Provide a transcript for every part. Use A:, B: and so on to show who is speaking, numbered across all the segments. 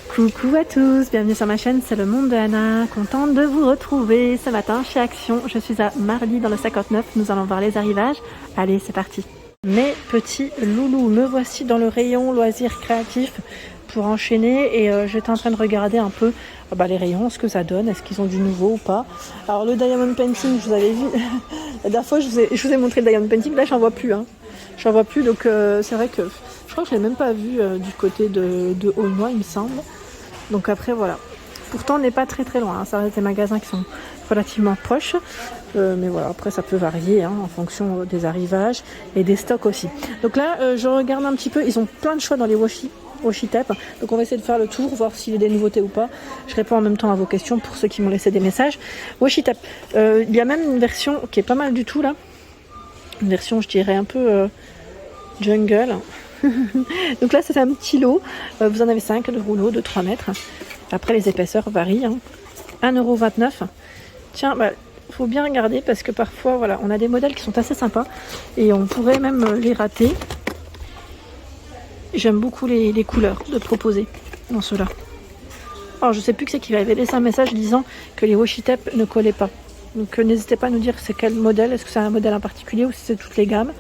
A: Coucou à tous, bienvenue sur ma chaîne, c'est le monde de Anna, contente de vous retrouver ce matin chez Action. Je suis à Marly dans le 59, nous allons voir les arrivages. Allez, c'est parti. Mes petits loulous, me voici dans le rayon loisirs créatifs pour enchaîner et j'étais en train de regarder un peu les rayons, ce que ça donne, est-ce qu'ils ont du nouveau ou pas. Alors le diamond painting, je vous avais vu, la dernière fois je vous ai montré le diamond painting, là j'en vois plus. J'en vois plus, donc c'est vrai que je crois que je ne l'ai même pas vu du côté de Aulnois, il me semble. Donc après voilà, pourtant on n'est pas très loin, hein. Ça reste des magasins qui sont relativement proches, mais voilà, après ça peut varier en fonction des arrivages et des stocks aussi. Donc là je regarde un petit peu, ils ont plein de choix dans les washi tape, donc on va essayer de faire le tour, voir s'il y a des nouveautés ou pas. Je réponds en même temps à vos questions pour ceux qui m'ont laissé des messages. Washi tape, il y a même une version qui est pas mal du tout là, une version je dirais un peu jungle. Donc là c'est un petit lot, vous en avez 5 de rouleaux de 3 mètres. Après les épaisseurs varient, 1,29€. Tiens, faut bien regarder parce que parfois voilà, on a des modèles qui sont assez sympas et on pourrait même les rater. J'aime beaucoup les couleurs de proposer dans ceux-là. Alors je sais plus que c'est qui avait laissé un message disant que les washi tape ne collaient pas. Donc n'hésitez pas à nous dire c'est quel modèle, est-ce que c'est un modèle en particulier ou si c'est toutes les gammes.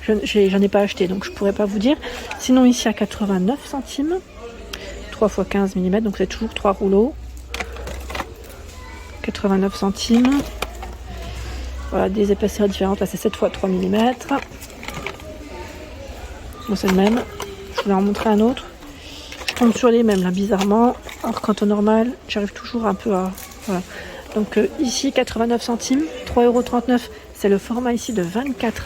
A: J'en ai pas acheté donc je pourrais pas vous dire. Sinon ici à 89 centimes, 3 x 15 mm, donc c'est toujours 3 rouleaux. 89 centimes. Voilà, des épaisseurs différentes, là c'est 7 x 3 mm. Bon c'est le même. Je voulais en montrer un autre. Je tombe sur les mêmes là bizarrement. Alors quand au normal, j'arrive toujours un peu à... Voilà. Donc ici 89 centimes, 3,39€. C'est le format ici de 24.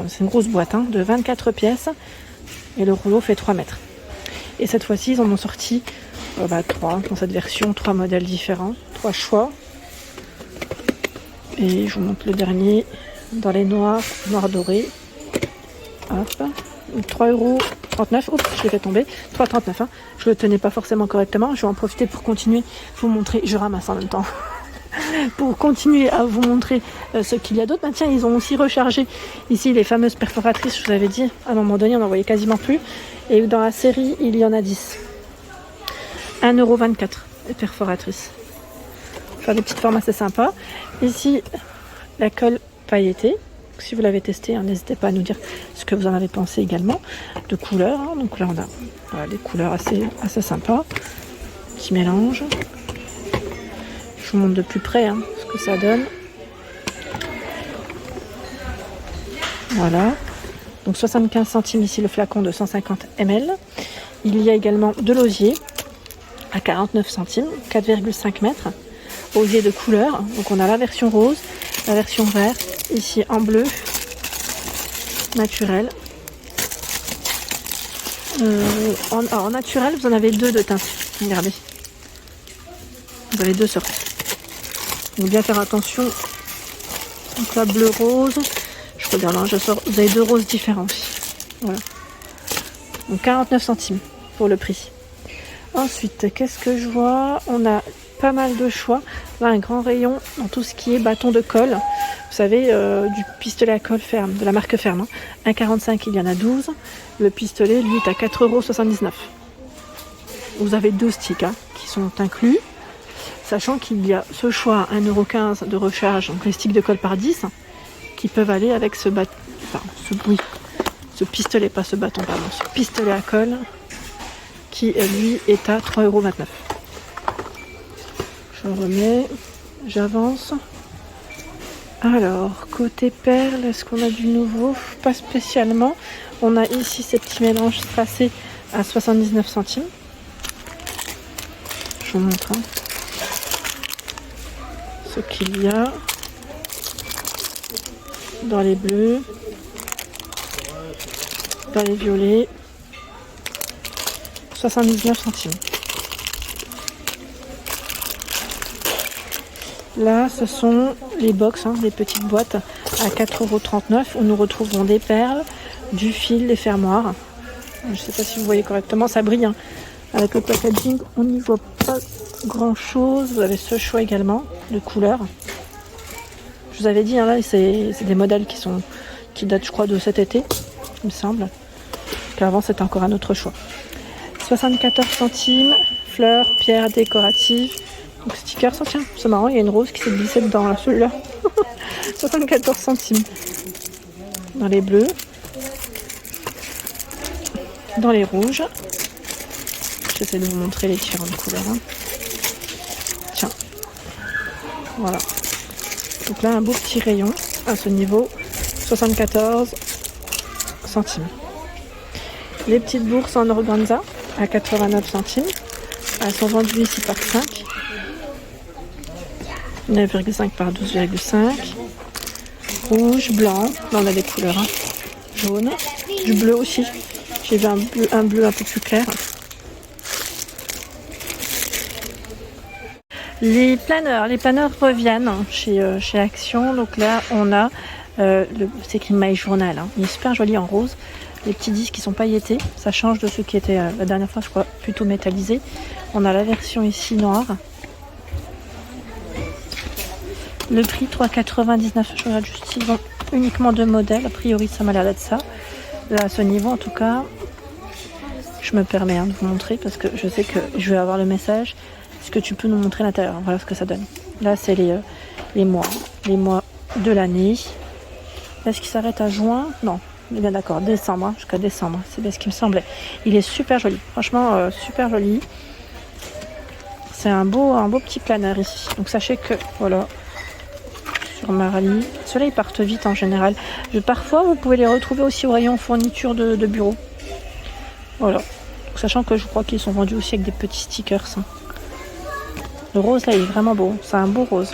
A: C'est une grosse boîte de 24 pièces et le rouleau fait 3 mètres. Et cette fois-ci, ils en ont sorti 3 dans cette version, 3 modèles différents, 3 choix. Et je vous montre le dernier dans les noirs, noir doré. Hop, 3,39€. Oups, je l'ai fait tomber. 3,39€. Je le tenais pas forcément correctement. Je vais en profiter pour continuer, vous montrer. Je ramasse en même temps. Pour continuer à vous montrer ce qu'il y a d'autre. Tiens, ils ont aussi rechargé ici les fameuses perforatrices, je vous avais dit, à un moment donné on n'en voyait quasiment plus, et dans la série il y en a 10. 1,24€ les perforatrices. Faire des petites formes assez sympas. Ici la colle pailletée, si vous l'avez testé, n'hésitez pas à nous dire ce que vous en avez pensé également, de couleurs, donc là on a des couleurs assez sympas qui mélangent. Je vous montre de plus près ce que ça donne. Voilà. Donc 75 centimes ici le flacon de 150 ml. Il y a également de l'osier à 49 centimes, 4,5 mètres. Osier de couleur. Donc on a la version rose, la version vert, ici en bleu, naturel. En naturel, vous en avez 2 de teintes. Regardez. Vous avez 2 sortes. Donc bien faire attention. Donc là bleu rose. Je regarde, je sors. Vous avez 2 roses différents aussi. Voilà. Donc 49 centimes pour le prix. Ensuite, qu'est-ce que je vois? On a pas mal de choix. Là, un grand rayon dans tout ce qui est bâton de colle. Vous savez, du pistolet à colle ferme, de la marque ferme. 1,45€, il y en a 12. Le pistolet, lui, est à 4,79€. Vous avez 2 sticks qui sont inclus. Sachant qu'il y a ce choix à 1,15€ de recharge, donc les sticks de colle par 10, qui peuvent aller avec ce pistolet, pas ce bâton, pardon, ce pistolet à colle, qui lui est à 3,29€. Je remets, j'avance. Alors, côté perles, est-ce qu'on a du nouveau? Pas spécialement. On a ici ces petits mélanges tracés à 79 centimes. Je vous montre. Ce qu'il y a dans les bleus, dans les violets, 79 centimes. Là, ce sont les box, les petites boîtes à 4,39€ où nous retrouvons des perles, du fil, des fermoirs. Je ne sais pas si vous voyez correctement, ça brille. Avec le packaging, on n'y voit pas grand chose. Vous avez ce choix également de couleurs. Je vous avais dit, là, c'est des modèles qui datent, je crois, de cet été, il me semble. Qu'avant, c'était encore un autre choix. 74 centimes. Fleurs, pierres décoratives. Donc stickers, ça tiens, c'est marrant, il y a une rose qui s'est glissée dedans là, celui-là. 74 centimes. Dans les bleus. Dans les rouges. J'essaie de vous montrer les différentes couleurs. Hein. Tiens. Voilà. Donc là, un beau petit rayon à ce niveau. 74 centimes. Les petites bourses en organza à 89 centimes. Elles sont vendues ici par 5. 9,5 par 12,5. Rouge, blanc. Là, on a des couleurs. Hein. Jaune. Du bleu aussi. J'ai vu un bleu un peu plus clair. Les planeurs reviennent chez Action. Donc là, on a c'est écrit My Journal. Hein. Il est super joli en rose. Les petits disques qui sont pailletés. Ça change de ceux qui étaient la dernière fois, je crois, plutôt métallisés. On a la version ici noire. Le prix 3,99. Je regarde juste, ils ont uniquement 2 modèles. A priori, ça m'a l'air d'être ça. Là, à ce niveau, en tout cas, je me permets de vous montrer parce que je sais que je vais avoir le message. Est-ce que tu peux nous montrer l'intérieur? Voilà ce que ça donne. Là, c'est les mois de l'année. Est-ce qu'il s'arrête à juin? Non, il est bien d'accord. Décembre, jusqu'à décembre. C'est bien ce qui me semblait. Il est super joli. Franchement, super joli. C'est un beau petit planeur ici. Donc, sachez que, voilà, sur Marly, ceux-là, ils partent vite en général. Parfois, vous pouvez les retrouver aussi au rayon fourniture de bureau. Voilà. Donc, sachant que je crois qu'ils sont vendus aussi avec des petits stickers. Hein. Le rose là il est vraiment beau, c'est un beau rose,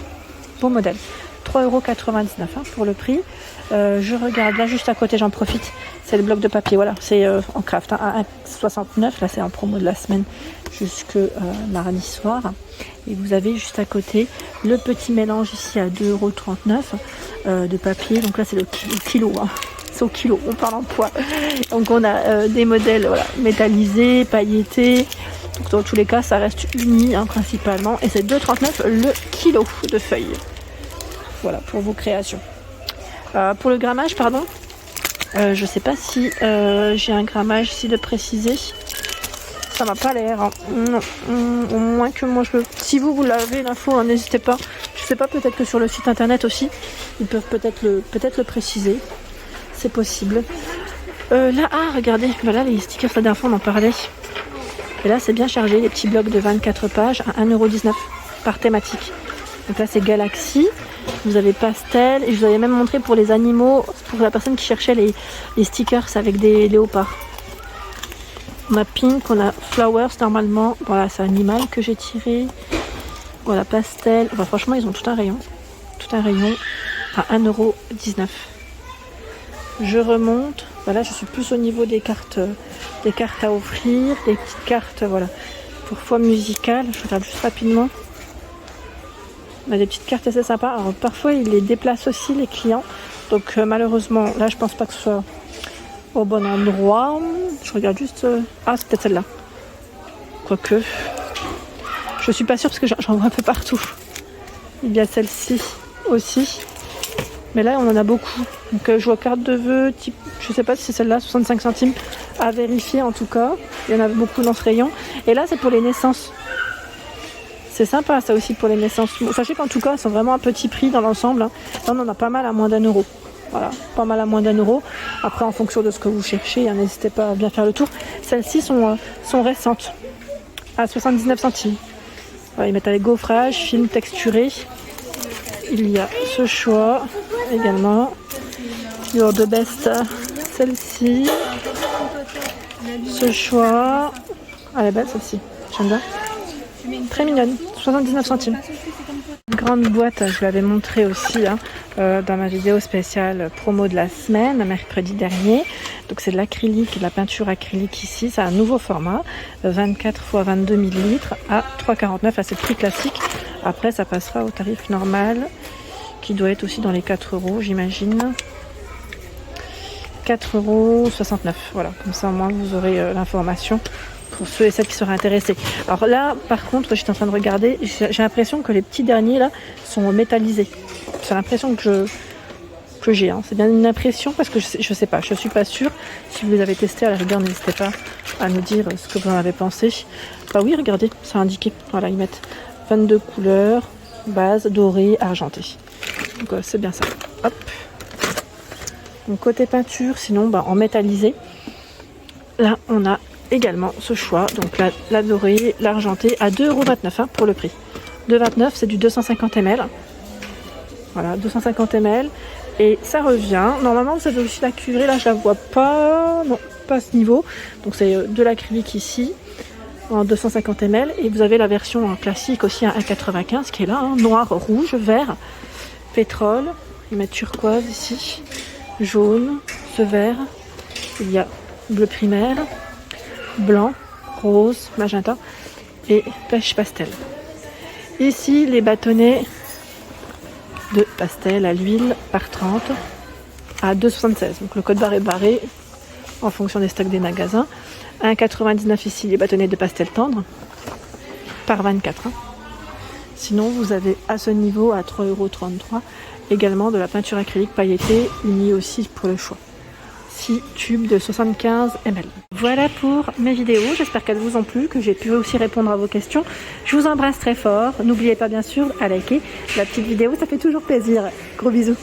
A: beau modèle. 3,99 € hein, pour le prix. Je regarde là juste à côté, j'en profite, c'est le bloc de papier, voilà, c'est en craft, hein, 1,69 €, là c'est en promo de la semaine jusque mardi soir. Et vous avez juste à côté le petit mélange ici à 2,39 € de papier, donc là c'est le kilo, hein. C'est au kilo, on parle en poids. Donc on a des modèles voilà, métallisés, pailletés. Donc dans tous les cas, ça reste uni hein, principalement. Et c'est 2,39 € le kilo de feuilles. Voilà, pour vos créations. Pour le grammage, pardon. Je sais pas si j'ai un grammage ici de préciser. Ça m'a pas l'air. Hein. Au moins que moi je le... Si vous l'avez l'info, hein, n'hésitez pas. Je sais pas, peut-être que sur le site internet aussi, ils peuvent peut-être le préciser. C'est possible. Là, regardez. Voilà, les stickers, la dernière fois, on en parlait. Et là, c'est bien chargé. Les petits blocs de 24 pages à 1,19 € par thématique. Donc là, c'est Galaxy. Vous avez Pastel. Et je vous avais même montré pour les animaux, pour la personne qui cherchait les stickers avec des léopards. On a Pink, on a Flowers normalement. Voilà, c'est Animal que j'ai tiré. Voilà, Pastel. Enfin, franchement, ils ont tout un rayon. Tout un rayon à 1,19 €. Je remonte, voilà, je suis plus au niveau des cartes à offrir, des petites cartes, voilà, pour foi musicale. Je regarde juste rapidement. On a des petites cartes assez sympas. Alors parfois ils les déplacent aussi les clients, donc malheureusement là je pense pas que ce soit au bon endroit. Je regarde juste. Ah, c'est peut-être celle-là. Quoique, je suis pas sûre parce que j'en vois un peu partout. Il y a celle-ci aussi. Mais là, on en a beaucoup. Donc, je vois carte de vœux, type, je sais pas si c'est celle-là, 65 centimes, à vérifier en tout cas. Il y en a beaucoup dans ce rayon. Et là, c'est pour les naissances. C'est sympa, ça aussi, pour les naissances. Sachez qu'en tout cas, elles sont vraiment à petit prix dans l'ensemble. Hein. Là, on en a pas mal à moins d'1 €. Voilà, pas mal à moins d'1 €. Après, en fonction de ce que vous cherchez, hein, n'hésitez pas à bien faire le tour. Celles-ci sont récentes, à 79 centimes. Voilà, ils mettent avec gaufrage, film texturé. Il y a ce choix également. Your the best, celle-ci. Ce choix. Elle est belle celle-ci. J'aime bien. Très mignonne. 79 centimes. Grande boîte, je vous l'avais montré aussi hein, dans ma vidéo spéciale promo de la semaine, mercredi dernier. Donc c'est de l'acrylique, de la peinture acrylique ici. C'est un nouveau format, 24 x 22 ml à 3,49 €. À ce prix classique. Après, ça passera au tarif normal, qui doit être aussi dans les 4 € j'imagine. 4,69 €. Voilà, comme ça au moins vous aurez l'information pour ceux et celles qui seraient intéressés. Alors là, par contre, j'étais en train de regarder, j'ai l'impression que les petits derniers là sont métallisés. J'ai l'impression que que j'ai. Hein. C'est bien une impression parce que je sais pas, je suis pas sûre. Si vous les avez testés, à la rigueur, n'hésitez pas à nous dire ce que vous en avez pensé. Bah oui, regardez, c'est indiqué. Voilà, ils mettent 22 couleurs, base, doré, argenté. Donc c'est bien ça. Hop. Donc côté peinture, sinon bah, en métallisé, là on a également ce choix. Donc la dorée, l'argenté à 2,29 € pour le prix. 2,29 €, c'est du 250 ml. Voilà, 250 ml. Et ça revient. Normalement, vous avez aussi la cuivrée. Là, je la vois pas. Non, pas à ce niveau. Donc, c'est de l'acrylique ici, en 250 ml. Et vous avez la version classique aussi à 1,95 qui est là. Hein, noir, rouge, vert, pétrole. Ils mettent turquoise ici. Jaune, ce vert. Il y a bleu primaire, blanc, rose, magenta et pêche pastel. Ici, les bâtonnets de pastel à l'huile par 30 à 2,76. Donc le code barre est barré en fonction des stocks des magasins. 1,99 ici les bâtonnets de pastel tendre par 24. Hein. Sinon vous avez à ce niveau à 3,33 € également de la peinture acrylique pailletée unie aussi pour le choix. 6 tubes de 75 ml. Voilà pour mes vidéos, j'espère qu'elles vous ont plu, que j'ai pu aussi répondre à vos questions. Je vous embrasse très fort, n'oubliez pas bien sûr à liker la petite vidéo, ça fait toujours plaisir. Gros bisous.